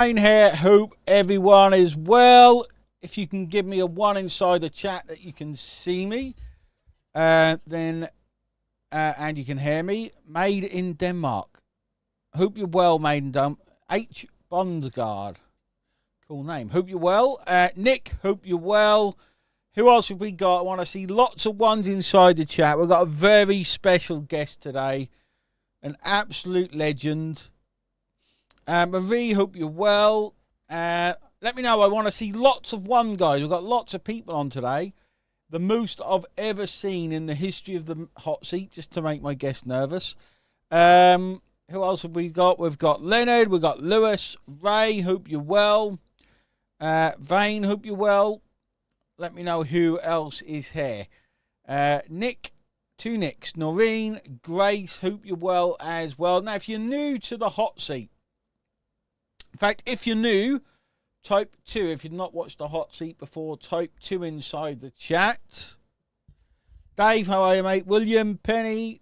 Wayne here. Hope everyone is well. If you can give me a 1 inside the chat that you can see me, then and you can hear me. Made in Denmark. Hope you're well, made in Denmark. H. Bondsgaard. Cool name. Hope you're well. Nick, hope you're well. Who else have we got? I want to see lots of ones inside the chat. We've got a very special guest today. An absolute legend. Marie, hope you're well. Let me know. I want to see lots of one, guys. We've got lots of people on today. The most I've ever seen in the history of the hot seat, just to make my guests nervous. Who else have we got? We've got Leonard. We've got Lewis. Ray, hope you're well. Vane, hope you're well. Let me know who else is here. Nick. 2 Nicks. Noreen. Grace, hope you're well as well. Now, if you're new to the hot seat, in fact, if you're new, type 2. If you've not watched the hot seat before, type 2 inside the chat. Dave, how are you, mate? William, Penny.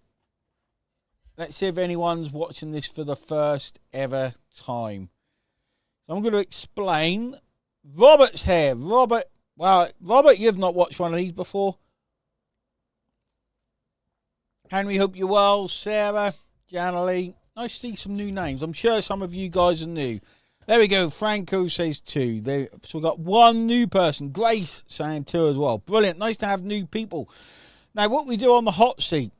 Let's see if anyone's watching this for the first ever time. So I'm going to explain. Robert's here. Robert, you've not watched one of these before. Henry, hope you're well. Sarah, Janalee. Nice to see some new names. I'm sure some of you guys are new. There we go. Franco says 2. So we've got 1 new person. Grace saying 2 as well. Brilliant. Nice to have new people. Now, what we do on the hot seat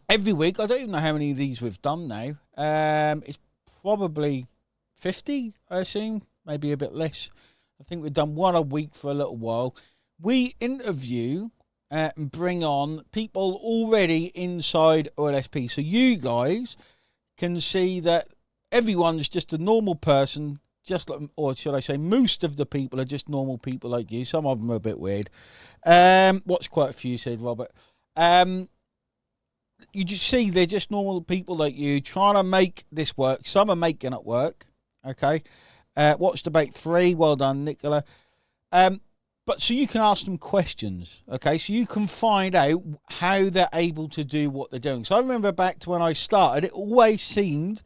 every week, I don't even know how many of these we've done now. It's probably 50, I assume. Maybe a bit less. I think we've done 1 a week for a little while. We interview and bring on people already inside OLSP. So you guys can see that everyone's just a normal person, just like, or should I say, most of the people are just normal people like you. Some of them are a bit weird. Watch quite a few, said Robert. You just see they're just normal people like you trying to make this work. Some are making it work. Okay. Watch debate 3. Well done, Nicola. But so you can ask them questions. Okay. So you can find out how they're able to do what they're doing. So I remember back to when I started, it always seemed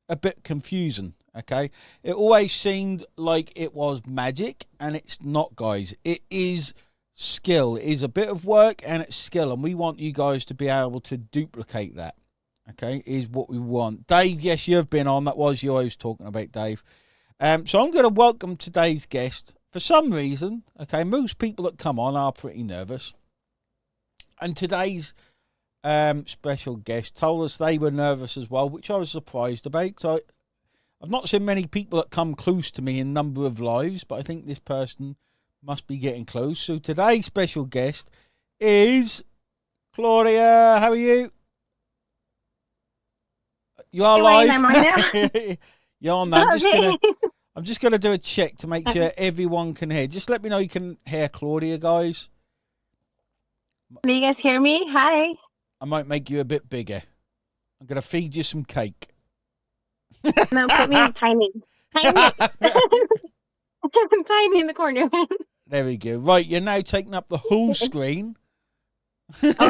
a bit confusing. Okay, it always seemed like it was magic, and it's not, guys. It is skill. It is a bit of work and it's skill, and we want you guys to be able to duplicate that. Okay, is what we want. Dave, yes, you've been on. That was you I was talking about, Dave. So I'm going to welcome today's guest. For some reason, okay, most people that come on are pretty nervous, and today's special guest told us they were nervous as well, which I was surprised about. So I've not seen many people that come close to me in number of lives, but I think this person must be getting close. So today's special guest is Claudia. How are you? You are live. I'm on now. You're on now. I'm just gonna do a check to make sure everyone can hear. Just let me know you can hear Claudia, guys. Do you guys hear me? Hi. I might make you a bit bigger. I'm going to feed you some cake. No, put me tiny. Tiny. Tiny in the corner. There we go. Right, you're now taking up the whole screen. Oh,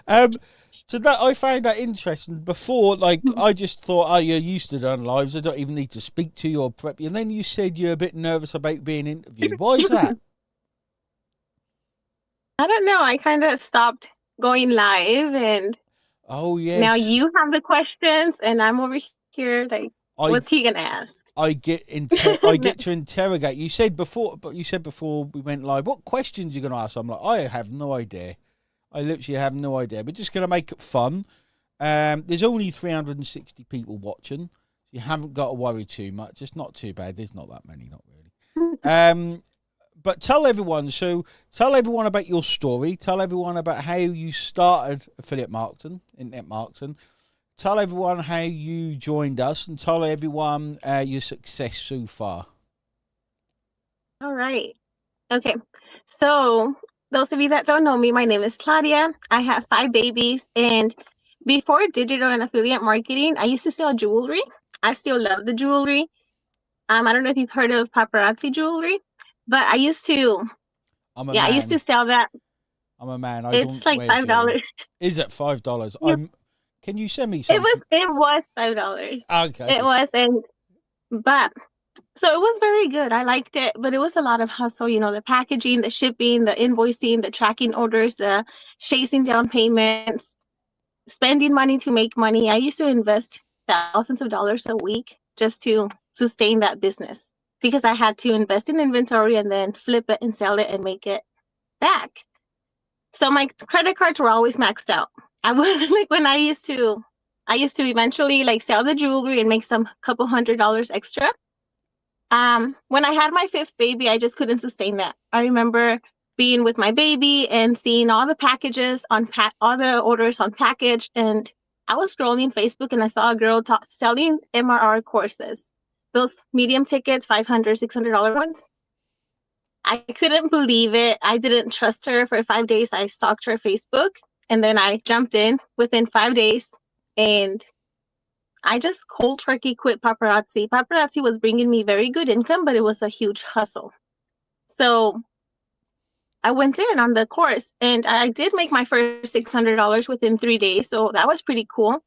no. So that I found that interesting. Before, like, I just thought, oh, you're used to doing lives. I don't even need to speak to you or prep you. And then you said you're a bit nervous about being interviewed. Why is that? I don't know. I kind of stopped going live, and oh yes, now you have the questions, and I'm over here like, what's he gonna ask? I get to interrogate. You said before we went live, what questions you're gonna ask? I'm like, I have no idea. I literally have no idea. We're just gonna make it fun. There's only 360 people watching. You haven't got to worry too much. It's not too bad. There's not that many, not really. But tell everyone about your story. Tell everyone about how you started affiliate marketing, internet marketing. Tell everyone how you joined us, and tell everyone your success so far. All right. Okay. So those of you that don't know me, my name is Claudia. I have 5 babies, and before digital and affiliate marketing, I used to sell jewelry. I still love the jewelry. I don't know if you've heard of paparazzi jewelry. But I used to, I used to sell that. I'm a man. It's like $5. Is it $5? Yeah. Can you send me It something? was $5. Okay. It was, but so it was very good. I liked it, but it was a lot of hustle. The packaging, the shipping, the invoicing, the tracking orders, the chasing down payments, spending money to make money. I used to invest thousands of dollars a week just to sustain that business because I had to invest in inventory and then flip it and sell it and make it back. So my credit cards were always maxed out. I would like when I used to eventually like sell the jewelry and make some couple $100 extra. When I had my fifth baby, I just couldn't sustain that. I remember being with my baby and seeing all the packages on all the orders on package, and I was scrolling Facebook and I saw a girl selling MRR courses, those medium tickets, $500, $600 ones. I couldn't believe it. I didn't trust her. For 5 days. I stalked her Facebook, and then I jumped in within 5 days, and I just cold turkey quit paparazzi. Paparazzi was bringing me very good income, but it was a huge hustle. So I went in on the course, and I did make my first $600 within 3 days. So that was pretty cool.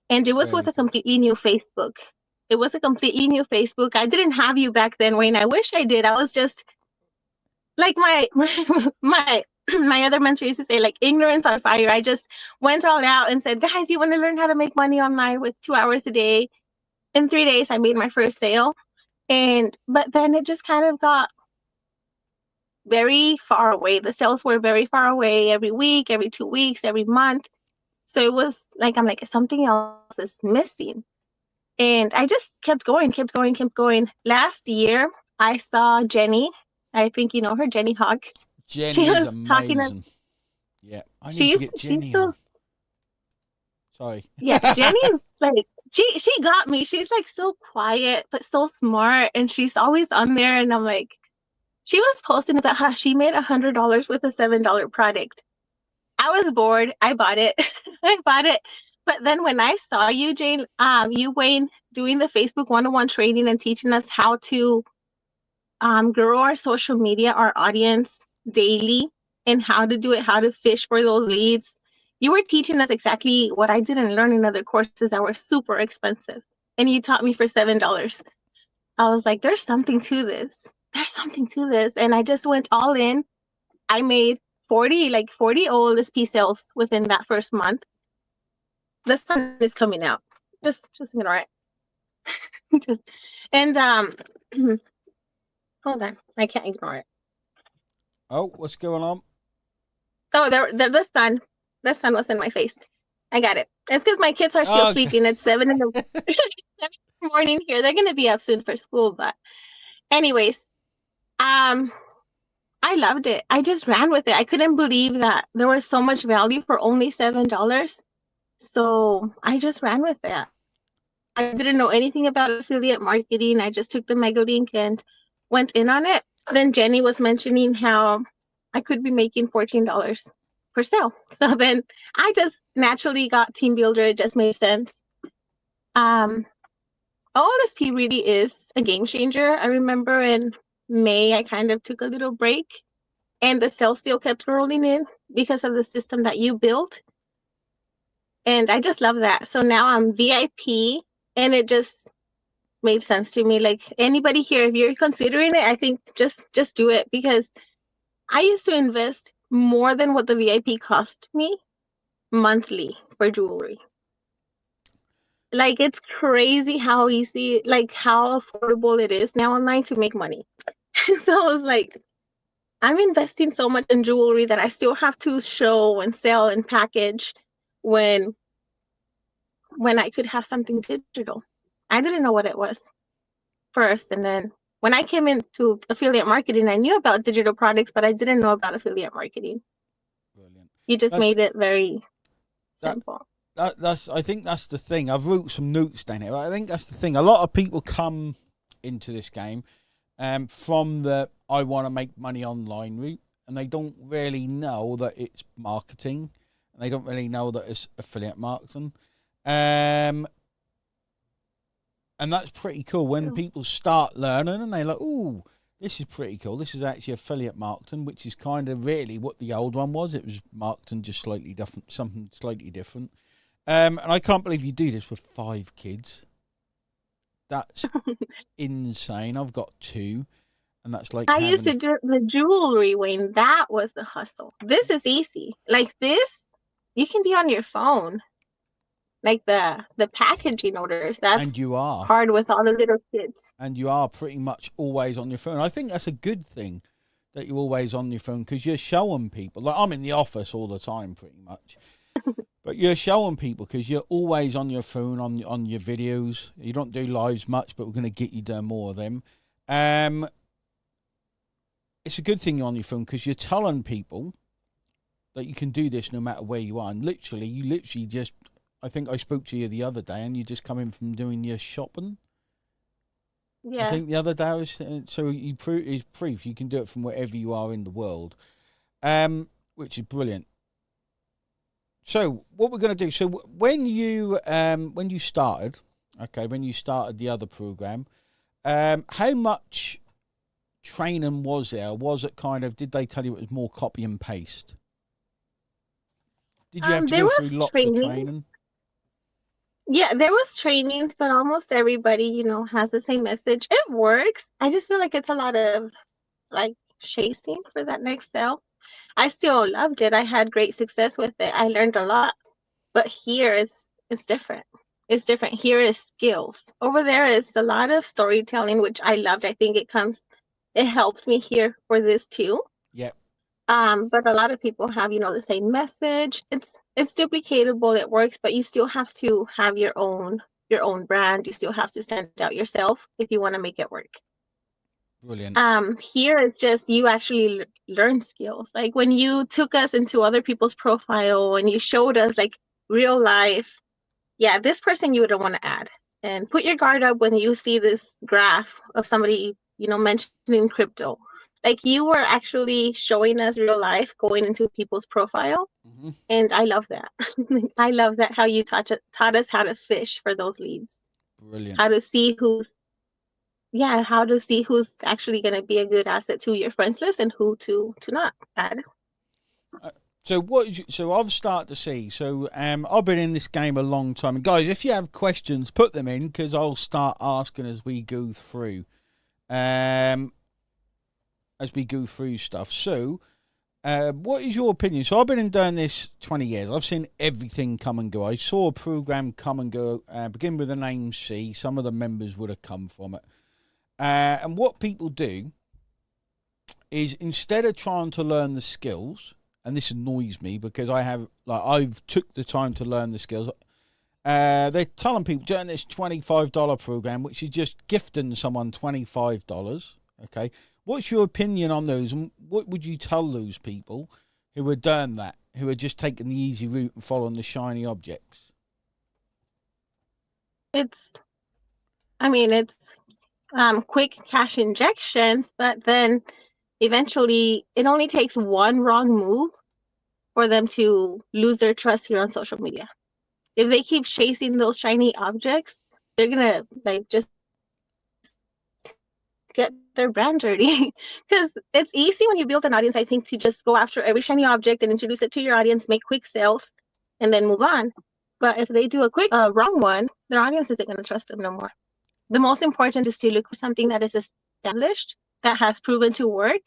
And it was with a completely new Facebook. It was a completely new Facebook. I didn't have you back then, Wayne. I wish I did. I was just like my other mentors used to say, like, ignorance on fire. I just went all out and said, guys, you want to learn how to make money online with 2 hours a day? In 3 days, I made my first sale. But then it just kind of got very far away. The sales were very far away every week, every 2 weeks, every month. So it was like, I'm like, something else is missing. And I just kept going. Last year, I saw Jenny. I think you know her, Jenny Hawk. Jenny is amazing. Yeah, I need to get Jenny on. Sorry. Yeah, Jenny is like, she got me. She's like so quiet, but so smart. And she's always on there. And I'm like, she was posting about how she made $100 with a $7 product. I was bored. I bought it. But then when I saw you, Wayne, doing the Facebook 101 training and teaching us how to grow our social media, our audience daily, and how to do it, how to fish for those leads. You were teaching us exactly what I didn't learn in other courses that were super expensive. And you taught me for $7. I was like, there's something to this. And I just went all in. I made 40 OLSP sales within that first month. The sun is coming out. Just ignore it. Hold on. I can't ignore it. Oh, what's going on? Oh, the sun. The sun was in my face. I got it. It's because my kids are still sleeping. It's 7 in the morning here. They're gonna be up soon for school, but anyways, I loved it. I just ran with it. I couldn't believe that there was so much value for only $7. So I just ran with it. I didn't know anything about affiliate marketing. I just took the Mega link and went in on it. Then Jenny was mentioning how I could be making $14 per sale. So then I just naturally got Team Builder. It just made sense. OLSP really is a game changer. I remember in May, I kind of took a little break, and the sales still kept rolling in because of the system that you built. And I just love that. So now I'm VIP, and it just made sense to me. Like, anybody here, if you're considering it, I think just do it, because I used to invest more than what the VIP cost me monthly for jewelry. Like, it's crazy how easy, like how affordable it is now online to make money. So I was like, I'm investing so much in jewelry that I still have to show and sell and package when I could have something digital. I didn't know what it was first. And then when I came into affiliate marketing, I knew about digital products, but I didn't know about affiliate marketing. Brilliant. You just made it very simple. I think that's the thing. I've wrote some notes down here. I think that's the thing. A lot of people come into this game from the I want to make money online route, and they don't really know that it's marketing, and they don't really know that it's affiliate marketing. And that's pretty cool when people start learning and they're like, "Ooh, this is pretty cool. This is actually affiliate marketing," which is kind of really what the old one was. It was marketing just slightly different, something slightly different. And I can't believe you do this with 5 kids. That's insane. I've got 2, and that's like I used to do the jewelry, Wayne. That was the hustle. This is easy. Like this, you can be on your phone. Like the packaging orders, that's and you are. hard with all the little kids. And you are pretty much always on your phone. I think that's a good thing that you're always on your phone because you're showing people. Like I'm in the office all the time, pretty much. But you're showing people because you're always on your phone, on your videos. You don't do lives much, but we're going to get you doing more of them. It's a good thing you're on your phone because you're telling people that you can do this no matter where you are. And you literally just, I think I spoke to you the other day and you just come in from doing your shopping. Yeah. I think the other day I was, so it's proof you can do it from wherever you are in the world, which is brilliant. So what we're going to do, so when you started the other program, how much training was there? Was it kind of, did they tell you it was more copy and paste? Did you have to go through lots of training? Yeah, there was trainings, but almost everybody, has the same message. It works. I just feel like it's a lot of like chasing for that next sale. I still loved it. I had great success with it. I learned a lot. But here it's different. It's different. Here is skills. Over there is a lot of storytelling, which I loved. I think it helped me here for this too. Yep. But a lot of people have, the same message. It's duplicatable, it works, but you still have to have your own brand. You still have to stand out yourself if you want to make it work. Brilliant. Here it's just you actually learn skills. Like when you took us into other people's profile and you showed us like real life, yeah, this person you wouldn't want to add. And put your guard up when you see this graph of somebody, mentioning crypto. Like you were actually showing us real life going into people's profile. Mm-hmm. And I love that. I love that how you taught us how to fish for those leads. Brilliant. How to see who's actually going to be a good asset to your friends list and who to not add. So I've started to see. So I've been in this game a long time. And guys, if you have questions, put them in because I'll start asking as we go through. Stuff. So, what is your opinion? So I've been doing this 20 years. I've seen everything come and go. I saw a program come and go, begin with the name C. Some of the members would have come from it. And what people do is instead of trying to learn the skills, and this annoys me because I've took the time to learn the skills. They're telling people doing this $25 program, which is just gifting someone $25. Okay. What's your opinion on those? And what would you tell those people who are doing that, who are just taking the easy route and following the shiny objects? It's quick cash injections, but then eventually it only takes one wrong move for them to lose their trust here on social media. If they keep chasing those shiny objects, they're gonna just get their brand dirty. Because it's easy when you build an audience, I think, to just go after every shiny object and introduce it to your audience, make quick sales, and then move on. But if they do a quick wrong one, their audience isn't going to trust them no more. The most important is to look for something that is established, that has proven to work.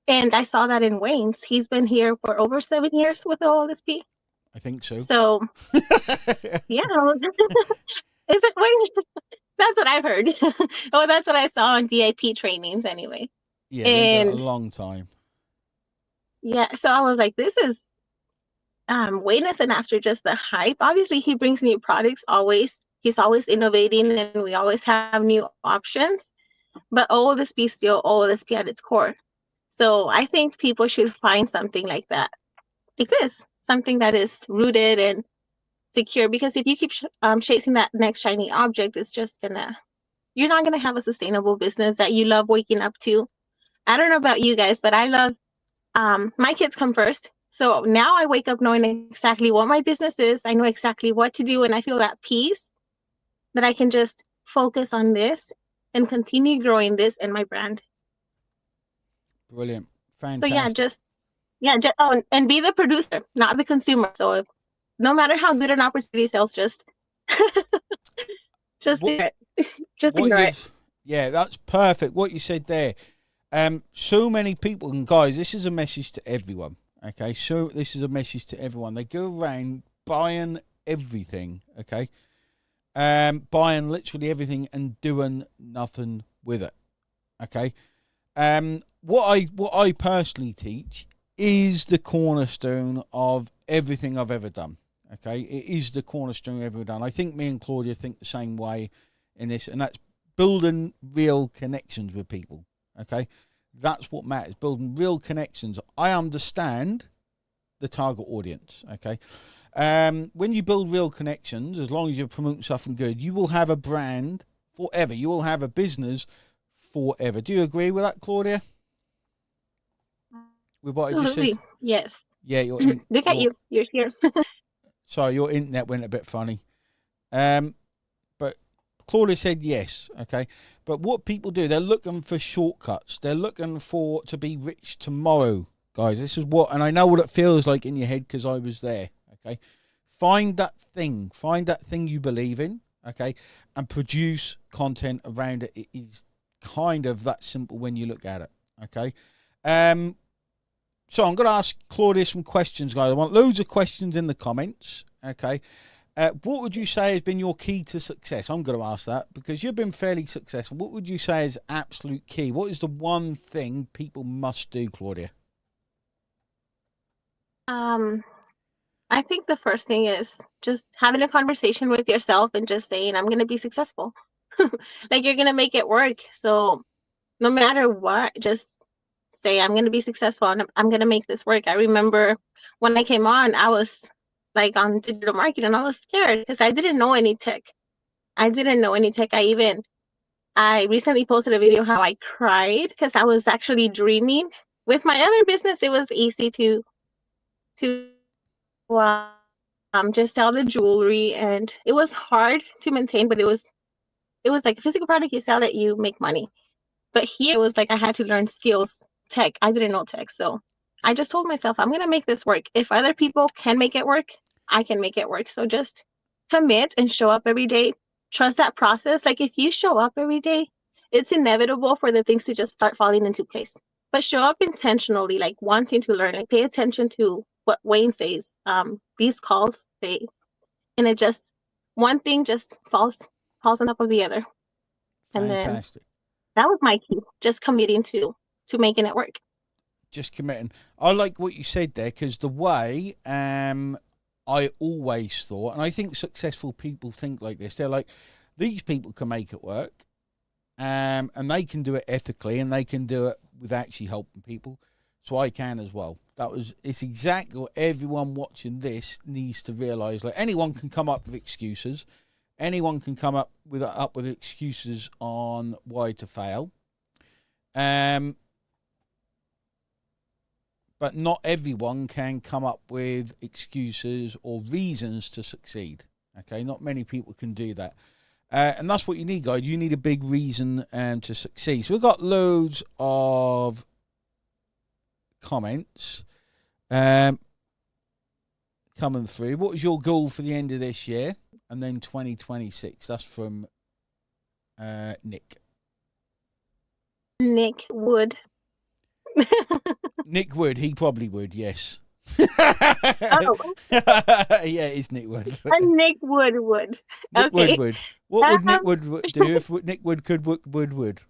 And I saw that in Wayne's. He's been here for over 7 years with OLSP. I think so. So, yeah. Is it Wayne? That's what I've heard. Oh, that's what I saw on VIP trainings anyway. Yeah, and, a long time. Yeah, so I was like, this is Wayne isn't after just the hype. Obviously, he brings new products always. He's always innovating and we always have new options. But OLSP is still OLSP at its core. So I think people should find something like that. Like this, something that is rooted and secure, because if you keep chasing that next shiny object, it's just you're not gonna have a sustainable business that you love waking up to. I don't know about you guys, but I love my kids come first. So now I wake up knowing exactly what my business is. I know exactly what to do, and I feel that peace that I can just focus on this and continue growing this and my brand. Brilliant. Fantastic. So and be the producer, not the consumer. So no matter how good an opportunity sells, just just do it. Just ignore it. Yeah, that's perfect. What you said there. So many people, and guys, this is a message to everyone. Okay, so this is a message to everyone. They go around buying everything. Okay, buying literally everything and doing nothing with it. Okay, what I personally teach is the cornerstone of everything I've ever done. Okay, it is the cornerstone I've ever done. I think me and Claudia think the same way in this, and that's building real connections with people. Okay, that's what matters, building real connections. I understand the target audience. Okay, when you build real connections, as long as you're promoting something good, you will have a brand forever. You will have a business forever. Do you agree with that, Claudia? With what I just said? Yes. Yeah, look at you. You're here. Sorry, your internet went a bit funny. But Claudia said yes, okay. But what people do, they're looking for shortcuts. They're looking to be rich tomorrow, guys. This is what, and I know what it feels like in your head because I was there, okay. Find that thing you believe in, okay, and produce content around it. It is kind of that simple when you look at it, okay. So I'm going to ask Claudia some questions, guys. I want loads of questions in the comments, okay. What would you say has been your key to success? I'm going to ask that because you've been fairly successful. What would you say is absolute key? What is the one thing people must do, Claudia? I think the first thing is just having a conversation with yourself and just saying, I'm going to be successful. Like you're going to make it work. So no matter what, just say, I'm going to be successful and I'm going to make this work. I remember when I came on, I was like on digital marketing, I was scared because I didn't know any tech. I recently posted a video how I cried because I was actually dreaming. With my other business, it was easy to just sell the jewelry, and it was hard to maintain, but it was like a physical product, you sell it, you make money. But here it was like I had to learn skills, tech. I didn't know tech. So I just told myself, I'm going to make this work. If other people can make it work, I can make it work. So just commit and show up every day. Trust that process. Like if you show up every day, it's inevitable for the things to just start falling into place. But show up intentionally, like wanting to learn, like pay attention to what Wayne says. These calls say, and it just, one thing just falls on top of the other. And Fantastic. Then that was my key, just committing to making it work. Just committing. I like what you said there because the way I always thought, and I think successful people think like this, they're like, these people can make it work and they can do it ethically and they can do it with actually helping people. So I can as well. It's exactly what everyone watching this needs to realise. Like anyone can come up with excuses. Anyone can come up with excuses on why to fail. But not everyone can come up with excuses or reasons to succeed. Okay, not many people can do that. And that's what you need, guys. You need a big reason to succeed. So we've got loads of comments coming through. What was your goal for the end of this year and then 2026? That's from Nick. Nick Wood. Nick Wood, he probably would, yes. Oh. Yeah, it's Nick Wood. Nick Wood would. Nick Okay. Wood. What would Nick Wood do if Nick Wood could would?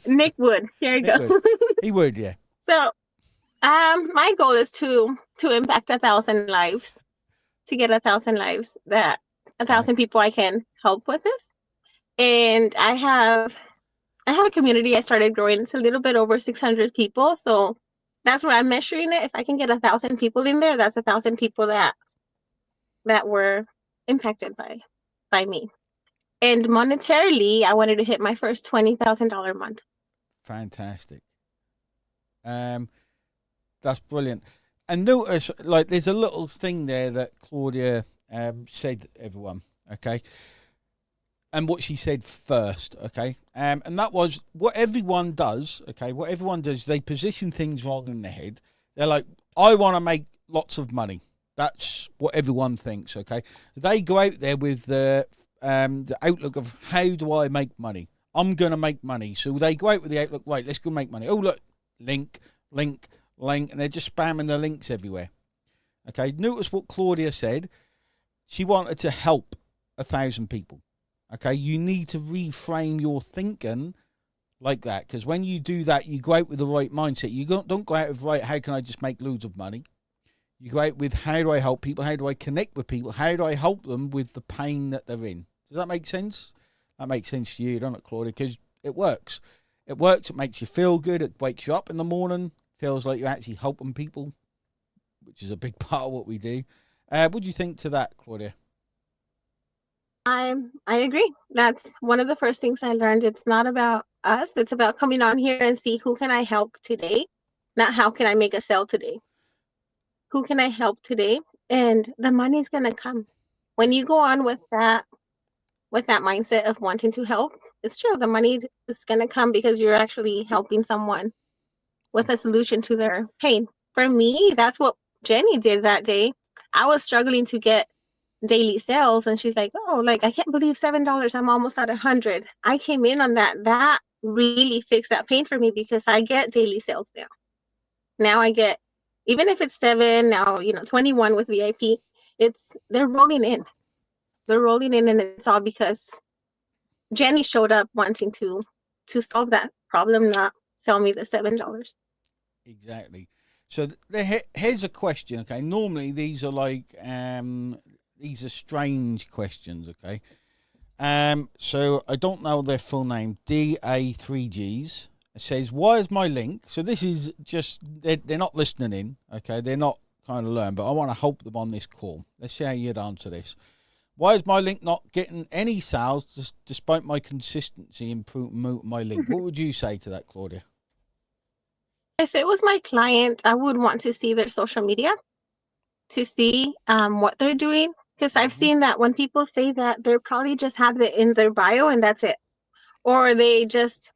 Nick Wood. Here you go. He would, yeah. So, my goal is to impact 1,000 lives, to get 1,000 lives, that 1,000 people I can help with this. And I have a community I started growing. It's a little bit over 600 people. So that's where I'm measuring it. If I can get 1,000 people in there, that's 1,000 people that were impacted by me. And monetarily, I wanted to hit my first $20,000 a month. Fantastic. That's brilliant. And notice, like, there's a little thing there that Claudia said, everyone, okay? And what she said first, okay? And that was what everyone does, okay? What everyone does, they position things wrong in their head. They're like, I want to make lots of money, That's what everyone thinks, okay? They go out there with the outlook of, how do I make money? I'm going to make money. So they go out with the outlook, right, let's go make money. Oh, look, link, and they're just spamming the links everywhere. Okay, notice what Claudia said. She wanted to help 1,000 people. Okay, you need to reframe your thinking like that, because when you do that, you go out with the right mindset. You don't go out with, right, how can I just make loads of money? You go out with, how do I help people? How do I connect with people? How do I help them with the pain that they're in? Does that make sense? That makes sense to you, doesn't it, Claudia? Because it works. It works. It makes you feel good. It wakes you up in the morning. Feels like you're actually helping people, which is a big part of what we do. What do you think to that, Claudia? I agree. That's one of the first things I learned. It's not about us. It's about coming on here and see, who can I help today? Not how can I make a sale today? Who can I help today? And the money's going to come. When you go on with that mindset of wanting to help, it's true. The money is going to come because you're actually helping someone with a solution to their pain. For me, that's what Jenny did that day. I was struggling to get daily sales, and she's like, oh, like, I can't believe $7. I'm almost at 100. I came in on that really fixed that pain for me, because I get daily sales now I get, even if it's 7 now, 21 with VIP, they're rolling in, and it's all because Jenny showed up wanting to solve that problem, not sell me the $7. Exactly. So here's a question. Okay, normally these are like these are strange questions, okay? So I don't know their full name. DA3Gs. It says, why is my link? So this is just, they're not listening in, okay? They're not kind of learn, but I want to help them on this call. Let's see how you'd answer this. Why is my link not getting any sales despite my consistency in promoting my link? What would you say to that, Claudia? If it was my client, I would want to see their social media to see what they're doing. Because I've seen that when people say that, they're probably just have it in their bio and that's it. Or they just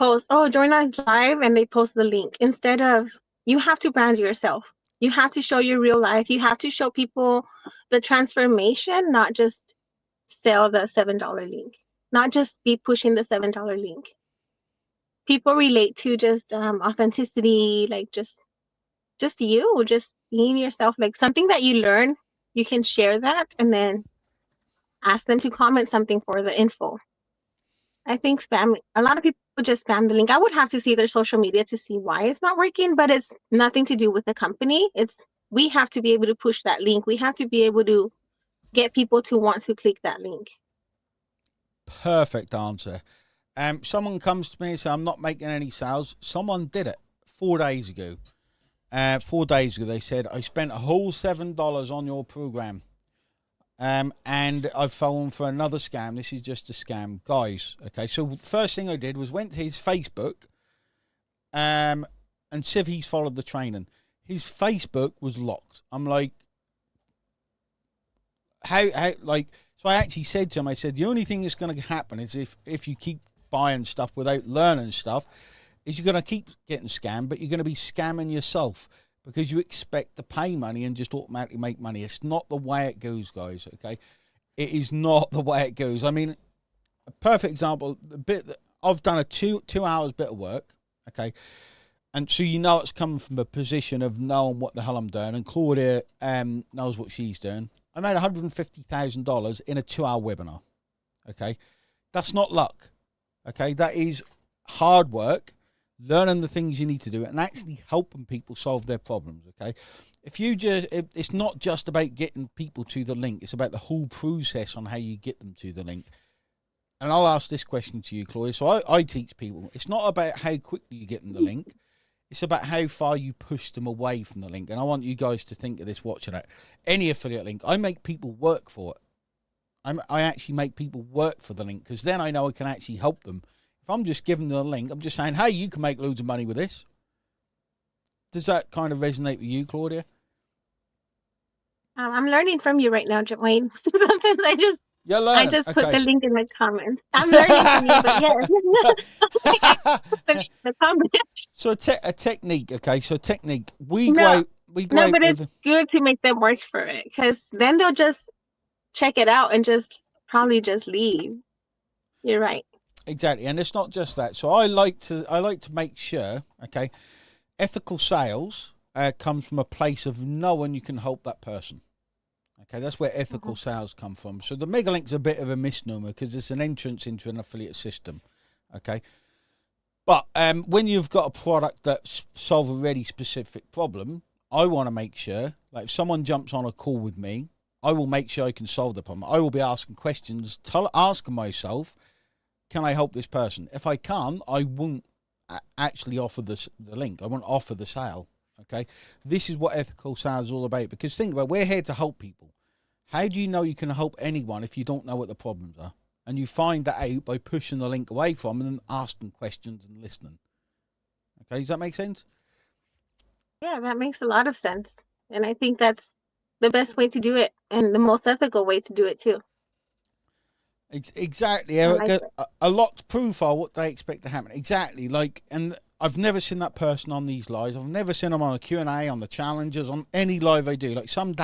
post, oh, join us live, and they post the link. Instead of, you have to brand yourself. You have to show your real life. You have to show people the transformation, not just sell the $7 link. Not just be pushing the $7 link. People relate to just authenticity, like just you, just being yourself, like something that you learn, you can share that and then ask them to comment something for the info. I think a lot of people just spam the link. I would have to see their social media to see why it's not working, but it's nothing to do with the company. We have to be able to push that link. We have to be able to get people to want to click that link. Perfect answer. Someone comes to me and says, I'm not making any sales. Someone did it 4 days ago. 4 days ago, they said, I spent a whole $7 on your program. And I've fallen for another scam. This is just a scam, guys. Okay, so first thing I did was went to his Facebook, and see if he's followed the training. His Facebook was locked. I'm like, how, like, so I actually said to him, I said, the only thing that's going to happen is if you keep buying stuff without learning stuff, is you're going to keep getting scammed, but you're going to be scamming yourself, because you expect to pay money and just automatically make money. It's not the way it goes, guys, okay? It is not the way it goes. I mean, a perfect example, the bit that I've done a two hours bit of work, okay? And so it's coming from a position of knowing what the hell I'm doing, and Claudia knows what she's doing. I made $150,000 in a 2-hour webinar, okay? That's not luck, okay? That is hard work, learning the things you need to do, and actually helping people solve their problems, okay? It's not just about getting people to the link, it's about the whole process on how you get them to the link. And I'll ask this question to you, Claudia. So I teach people, it's not about how quickly you get them the link, it's about how far you push them away from the link. And I want you guys to think of this watching it. Any affiliate link, I make people work for it. I actually make people work for the link, because then I know I can actually help them. If I'm just giving them the link, I'm just saying, hey, you can make loads of money with this. Does that kind of resonate with you, Claudia? I'm learning from you right now, Wayne. Sometimes I just put the link in the comments. I'm learning from you, but yes. The comments. So a technique, okay? So technique. We go out. we go No, out but it's with. good to make them work for it, because then they'll just check it out and just probably just leave. You're right. Exactly, and it's not just that. So I like to make sure, okay, ethical sales comes from a place of knowing you can help that person. Okay, that's where ethical sales come from. So the mega link's a bit of a misnomer because it's an entrance into an affiliate system. Okay, but when you've got a product that solves a really specific problem, I want to make sure, like if someone jumps on a call with me, I will make sure I can solve the problem. I will be asking questions, asking myself, can I help this person? If I can't, I won't actually offer the link. I won't offer the sale. Okay, this is what ethical sales is all about. Because think about it, we're here to help people. How do you know you can help anyone if you don't know what the problems are? And you find that out by pushing the link away from them and asking questions and listening. Okay, does that make sense? Yeah, that makes a lot of sense. And I think that's the best way to do it and the most ethical way to do it too. Exactly. I like it. A lot to profile what they expect to happen. Exactly. Like, and I've never seen that person on these lives. I've never seen them on a Q&A, on the challenges, on any live I do. Like some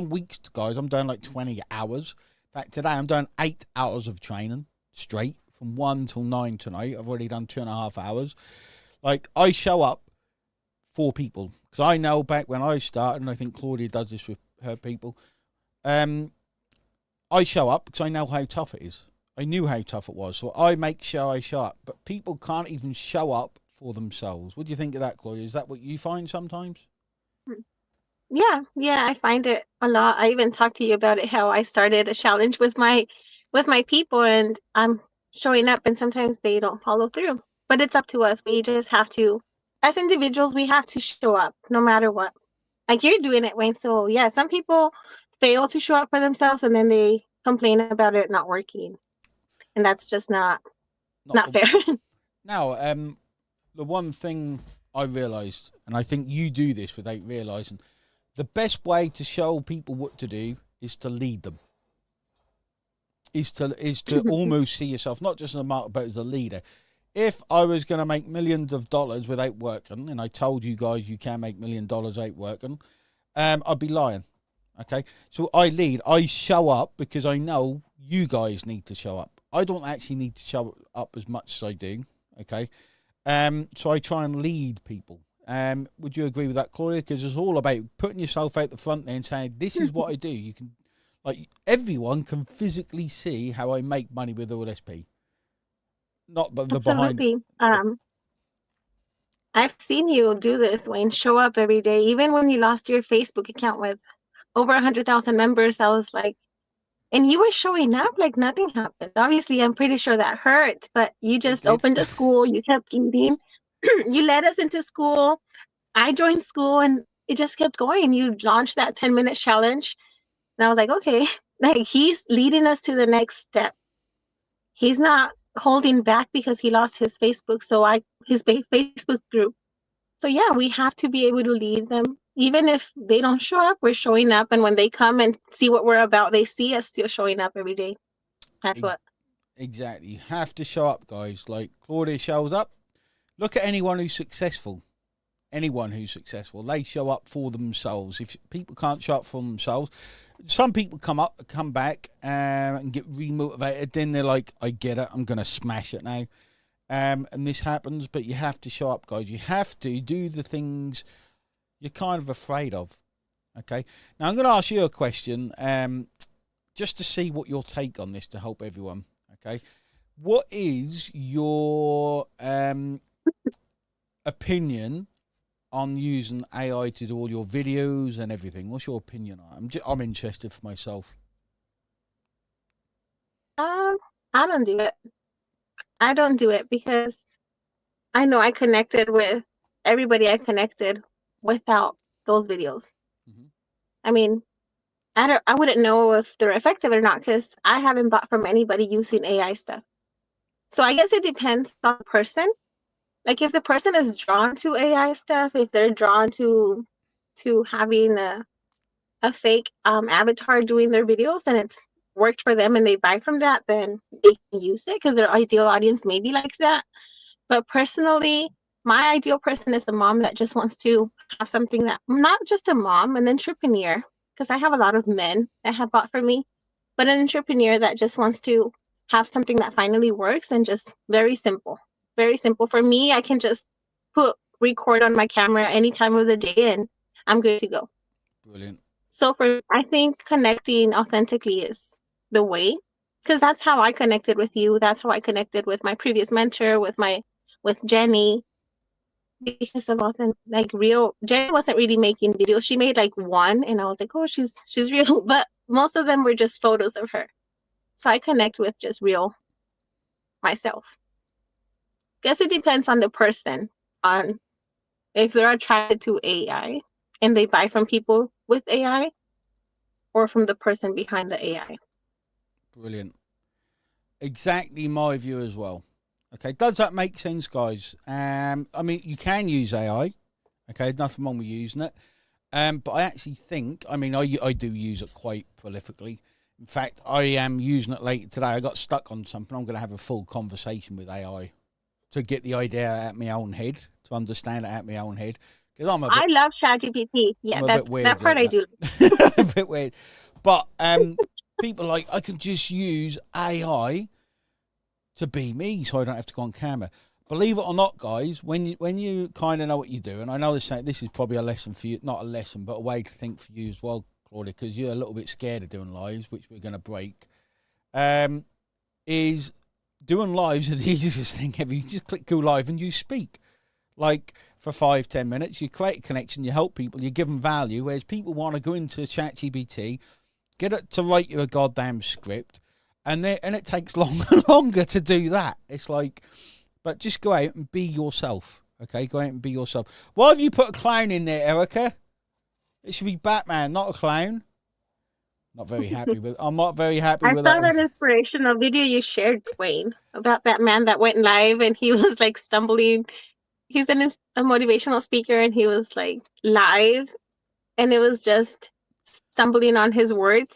weeks, guys, I'm doing like 20 hours. In fact, today I'm doing 8 hours of training straight from 1 till 9 tonight. I've already done 2.5 hours. Like, I show up for people because I know back when I started, and I think Claudia does this with her people, I show up because I know how tough it is. I knew how tough it was, so I make sure I show up. But people can't even show up for themselves. What do you think of that, Claudia? Is that what you find sometimes? Yeah, I find it a lot. I even talked to you about it, how I started a challenge with my people, and I'm showing up and sometimes they don't follow through. But it's up to us. We just have to, as individuals, we have to show up no matter what. Like you're doing it, Wayne. So yeah, some people fail to show up for themselves and then they complain about it not working. And that's just not Not not the, fair. now, the one thing I realised, and I think you do this without realising, the best way to show people what to do is to lead them. Is to almost see yourself not just as a marketer but as a leader. If I was going to make millions of dollars without working, and I told you guys you can make $1 million without working, I'd be lying. Okay, so I lead. I show up because I know you guys need to show up. I don't actually need to show up as much as I do. Okay, so I try and lead people. Would you agree with that, Claudia? Because it's all about putting yourself out the front there and saying, "This is what I do." You can, like, everyone can physically see how I make money with OLSP. Not but the behind. Absolutely. I've seen you do this, Wayne, show up every day. Even when you lost your Facebook account with over 100,000 members, I was like, and you were showing up like nothing happened. Obviously, I'm pretty sure that hurt, but you It just did. opened a school, you kept eating, you led us into school. I joined school and it just kept going. You launched that 10-minute challenge. And I was like, okay, like he's leading us to the next step. He's not holding back because he lost his Facebook. So his Facebook group. So yeah, we have to be able to lead them. Even if they don't show up, we're showing up. And when they come and see what we're about, they see us still showing up every day. That's what. Exactly. You have to show up, guys. Like Claudia shows up. Look at anyone who's successful. Anyone who's successful, they show up for themselves. If people can't show up for themselves, some people come back and get remotivated. Then they're like, I get it. I'm going to smash it now. And this happens, but you have to show up, guys. You have to do the things you're kind of afraid of. Okay. Now I'm going to ask you a question, just to see what your take on this to help everyone. Okay. What is your opinion on using AI to do all your videos and everything? What's your opinion on it? I'm interested for myself. I don't do it. I don't do it because I know I connected with everybody I connected without those videos. Mm-hmm. I mean, I wouldn't know if they're effective or not because I haven't bought from anybody using AI stuff. So I guess it depends on the person. Like if the person is drawn to AI stuff, if they're drawn to having a fake avatar doing their videos and it's worked for them and they buy from that, then they can use it because their ideal audience maybe likes that. But personally, my ideal person is a mom that just wants to have something that, not just a mom, an entrepreneur, because I have a lot of men that have bought for me, but an entrepreneur that just wants to have something that finally works and just very simple. Very simple. For me, I can just put record on my camera any time of the day and I'm good to go. Brilliant. So I think connecting authentically is the way, because that's how I connected with you. That's how I connected with my previous mentor, with Jenny, because of like real. Jenny wasn't really making videos. She made like one, and I was like, oh, she's real. But most of them were just photos of her. So I connect with just real myself. Guess it depends on the person, on if they're attracted to AI and they buy from people with AI or from the person behind the AI. Brilliant. Exactly my view as well. Okay, does that make sense, guys? I mean, you can use AI. Okay, nothing wrong with using it. But I actually think, I mean, I do use it quite prolifically. In fact, I am using it later today. I got stuck on something. I'm going to have a full conversation with AI to get the idea out of my own head, to understand it out of my own head. Because I love ChatGPT. Yeah, I'm a bit weird. That part like I do. a bit weird. But people like, I can just use AI to be me, so I don't have to go on camera. Believe it or not, guys, when you kind of know what you do, and I know this is probably a lesson for you, not a lesson, but a way to think for you as well, Claudia, because you're a little bit scared of doing lives, which we're going to break, is doing lives is the easiest thing ever. You just click go live and you speak. Like, for 5-10 minutes, you create a connection, you help people, you give them value, whereas people want to go into ChatGPT, get it to write you a goddamn script, and it takes longer to do that. It's like, but just go out and be yourself, okay? Go out and be yourself. Why have you put a clown in there, Erica? It should be Batman, not a clown. Not very happy with. I'm not very happy with that. I saw that inspirational video you shared, Wayne, about that man that went live and he was like stumbling. He's a motivational speaker and he was like live, and it was just stumbling on his words.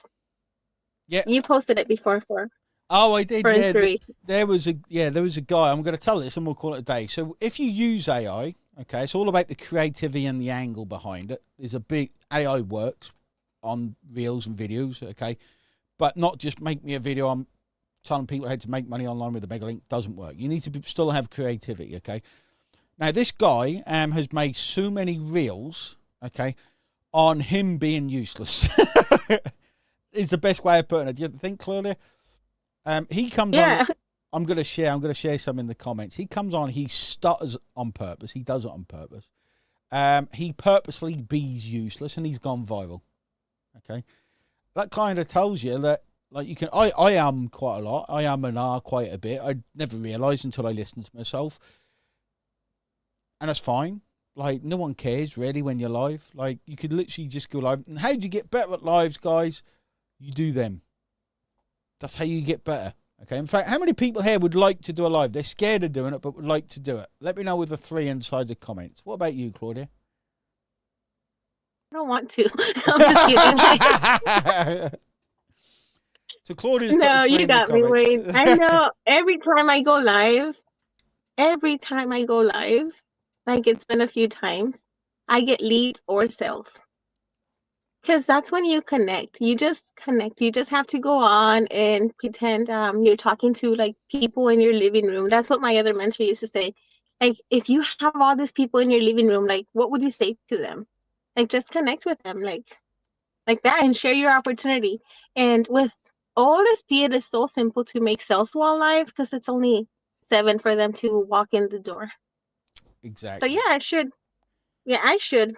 Yeah, you posted it before for. Oh, I did. For yeah, inspiration. there was a guy. I'm going to tell this, and we'll call it a day. So, if you use AI, okay, it's all about the creativity and the angle behind it. There's a big AI works on reels and videos, okay, but not just make me a video. I'm telling people how to make money online with a mega link. Doesn't work. You need to still have creativity, okay. Now, this guy has made so many reels, okay, on him being useless. Is the best way of putting it. Do you think, Claudia? He comes on. I'm gonna share some in the comments. He comes on. He stutters on purpose. He does it on purpose. He purposely bees useless, and he's gone viral. Okay, that kind of tells you that, like, you can. I am quite a lot. I am an R quite a bit. I never realised until I listened to myself, and that's fine. Like, no one cares really when you're live. Like, you could literally just go live. And how do you get better at lives, guys? You do them. That's how you get better. Okay. In fact, how many people here would like to do a live? They're scared of doing it, but would like to do it. Let me know with the 3 inside the comments. What about you, Claudia? I don't want to. I'm just kidding. So Claudia's no, you got me, Wayne. I know. Every time I go live, like it's been a few times, I get leads or sales. Because that's when you connect. You just connect. You just have to go on and pretend you're talking to like people in your living room. That's what my other mentor used to say. Like, if you have all these people in your living room, like, what would you say to them? Like, just connect with them, like that, and share your opportunity. And with OLSP, it is so simple to make sales while live because it's only 7 for them to walk in the door. Exactly. So yeah, I should. Yeah, I should.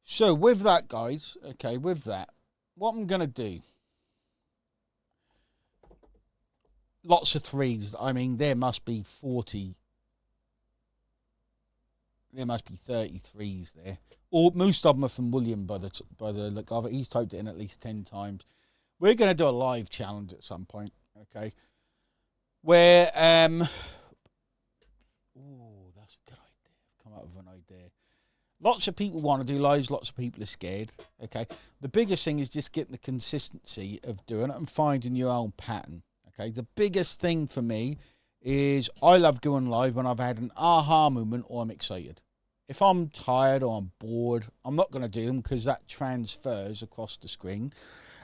So with that, guys, okay, with that, what I'm going to do, lots of 3s. I mean, there must be 40, there must be 33s there. Or most of them are from William by the look of it. He's typed it in at least 10 times. We're going to do a live challenge at some point, okay, where, that's a good idea. I've come up with an idea. Lots of people want to do lives. Lots of people are scared. Okay. The biggest thing is just getting the consistency of doing it and finding your own pattern. Okay. The biggest thing for me is I love going live when I've had an aha moment or I'm excited. If I'm tired or I'm bored, I'm not going to do them because that transfers across the screen.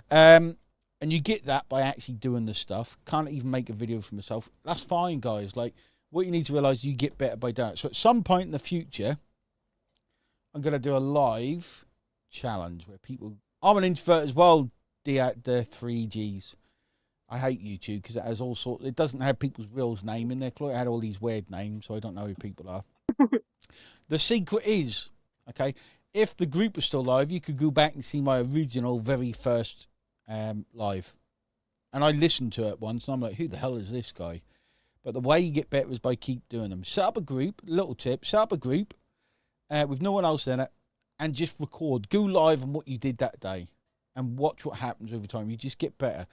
And you get that by actually doing the stuff. Can't even make a video for myself. That's fine, guys. Like, what you need to realise, you get better by doing it. So at some point in the future, I'm going to do a live challenge where people... I'm an introvert as well, the 3Gs. I hate YouTube because it has all sorts... It doesn't have people's real name in there. It had all these weird names, so I don't know who people are. The secret is, okay, if the group is still live, you could go back and see my original very first live. And I listened to it once, and I'm like, who the hell is this guy? But the way you get better is by keep doing them. Set up a group, little tip, set up a group with no one else in it, and just record. Go live on what you did that day, and watch what happens over time. You just get better.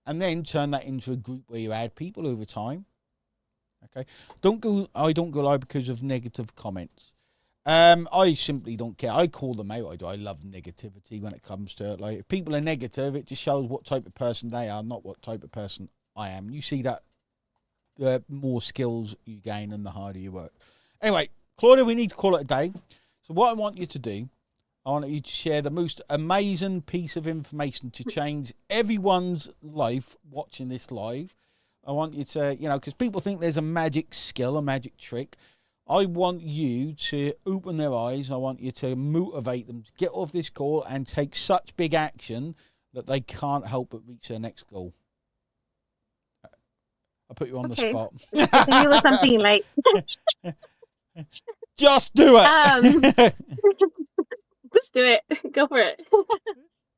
And then turn that into a group where you add people over time. Okay, I don't go live because of negative comments. I simply don't care. I call them out. I love negativity when it comes to it. Like, if people are negative, it just shows what type of person they are, not what type of person I am. You see that the more skills you gain and the harder you work. Anyway, Claudia, we need to call it a day. So what I want you to do, I want you to share the most amazing piece of information to change everyone's life watching this live. I want you to, you know, because people think there's a magic skill, a magic trick. I want you to open their eyes. I want you to motivate them to get off this call and take such big action that they can't help but reach their next goal. I put you on the spot. It was something like... Just do it. Just do it. Go for it.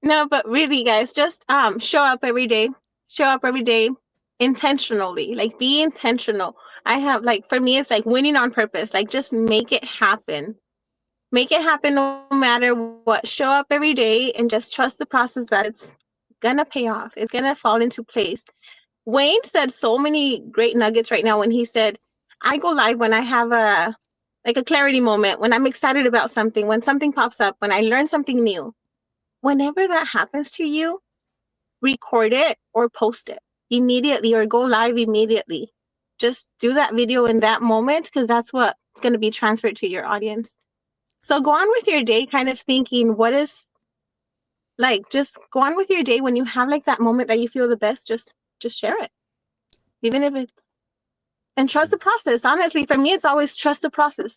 No, but really, guys, just show up every day. Show up every day intentionally. Like, be intentional. I have, like, for me, it's like winning on purpose. Like, just make it happen. Make it happen no matter what. Show up every day and just trust the process that it's gonna pay off. It's gonna fall into place. Wayne said so many great nuggets right now when he said, I go live when I have a clarity moment, when I'm excited about something, when something pops up, when I learn something new. Whenever that happens to you, record it or post it immediately or go live immediately. Just do that video in that moment because that's what's going to be transferred to your audience. So go on with your day kind of thinking, what is, like, just go on with your day when you have like that moment that you feel the best, just share it. Even if it's, and trust the process. Honestly, for me, it's always trust the process.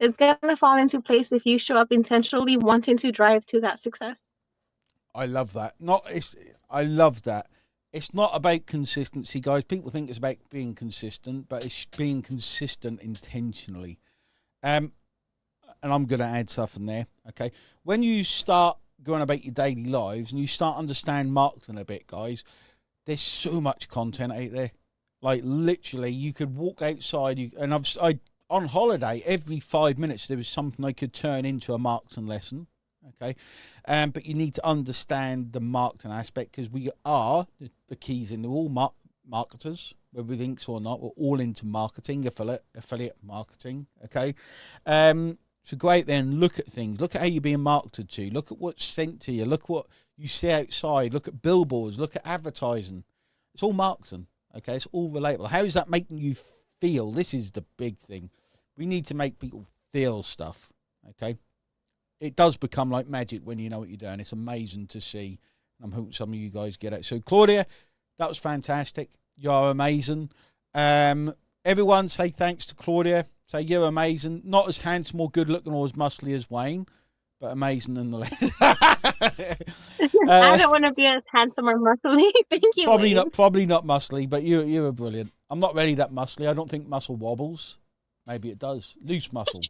It's going to fall into place if you show up intentionally wanting to drive to that success. I love that. I love that. It's not about consistency, guys. People think it's about being consistent, but it's being consistent intentionally. And I'm going to add stuff in there, okay? When you start going about your daily lives and you start understanding marketing a bit, guys, there's so much content out there. Like, literally, you could walk outside, on holiday, every 5 minutes, there was something I could turn into a marketing lesson. Okay, but you need to understand the marketing aspect because we are the keys in. They're all marketers, whether we think so or not. We're all into marketing, affiliate marketing. Okay, so go out there and look at things. Look at how you're being marketed to. Look at what's sent to you. Look what you see outside. Look at billboards. Look at advertising. It's all marketing. Okay, it's all relatable. How is that making you feel? This is the big thing. We need to make people feel stuff. Okay. It does become like magic when you know what you're doing. It's amazing to see. I'm hoping some of you guys get it. So, Claudia, that was fantastic. You are amazing. Everyone say thanks to Claudia. Say you're amazing. Not as handsome or good looking or as muscly as Wayne, but amazing nonetheless. I don't want to be as handsome or muscly. Thank you. Probably not muscly, but you were brilliant. I'm not really that muscly. I don't think muscle wobbles. Maybe it does. Loose muscle.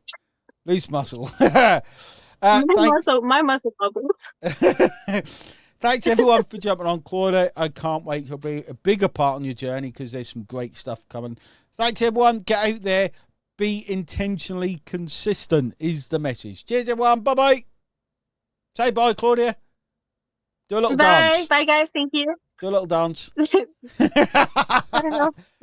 Loose muscle. My muscle bubbles. Thanks everyone for jumping on, Claudia. I can't wait to be a bigger part on your journey because there's some great stuff coming. Thanks everyone. Get out there. Be intentionally consistent is the message. Cheers everyone. Bye bye. Say bye, Claudia. Do a little dance. Bye guys. Thank you. Do a little dance. I don't know.